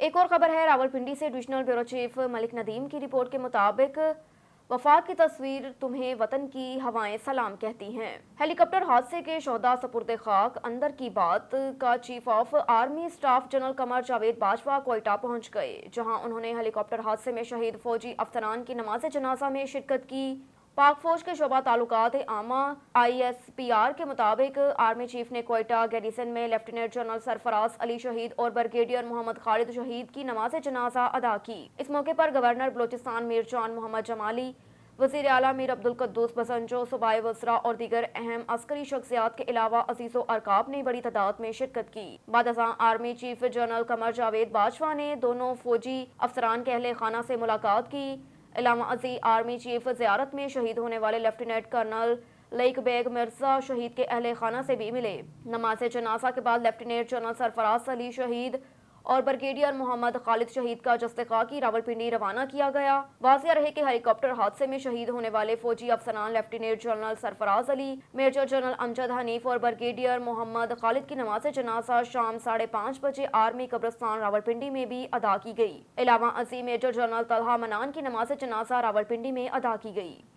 एक और खबर है रावलपिंडी से। Divisional bureau chief Malik Nadeem की रिपोर्ट के मुताबिक वफात की तस्वीर तुम्हें वतन की हवाएं सलाम कहती हैं। हेलीकॉप्टर हादसे के शोहदा सपुर्द खाक अंदर की बात का chief of army staff general Qamar Javed Bajwa Quetta पहुंच गए, जहां उन्होंने हेलीकॉप्टर हादसे में शहीद फौजी अफसरान की नमाज जनाजा में शिरकत की। पाक फौज के शोबा ताल्लुकात आमा ISPR के मुताबिक आर्मी चीफ ने कोयटा गैरिसन में लेफ्टिनेंट जनरल सरफराज अली शहीद और ब्रिगेडियर मोहम्मद खालिद शहीद की नमाज जनाजा अदा की। इस मौके पर गवर्नर बलोचिस्तान मीर जान मोहम्मद जमाली, वज़ीर आला मीर अब्दुल कद्दूस बसंजो, सूबाई वज़रा और दीगर अहम अस्करी शख्सियात के अलावा अजीज़ो अरकाब ने बड़ी तादाद में शिरकत की। बाद अज़ां army chief general Qamar Javed Bajwa ने दोनों फौजी अफसरान के अहले खाना से मुलाकात की। इलामा अजी आर्मी चीफ ज़ियारत में शहीद होने वाले लेफ्टिनेंट कर्नल लईक बेग मिर्जा शहीद के अहले खाना से भी मिले। नमाज जनाजा के बाद लेफ्टिनेंट जनरल सरफराज अली शहीद और ब्रिगेडियर मोहम्मद खालिद शहीद का जस्ते-खाकी रावलपिंडी रवाना किया गया। वाज़िया रहे कि हेलीकॉप्टर हादसे में शहीद होने वाले फौजी अफसरान lieutenant general Sarfraz Ali, major general Amjad Hanif और ब्रिगेडियर मोहम्मद खालिद की नमाज जनाजा शाम 5:30 बजे आर्मी कब्रिस्तान रावलपिंडी में भी अदा की गई। इलावा अजी मेजर जनरल तलहा मनान की नमाज जनाजा रावलपिंडी में अदा की गई।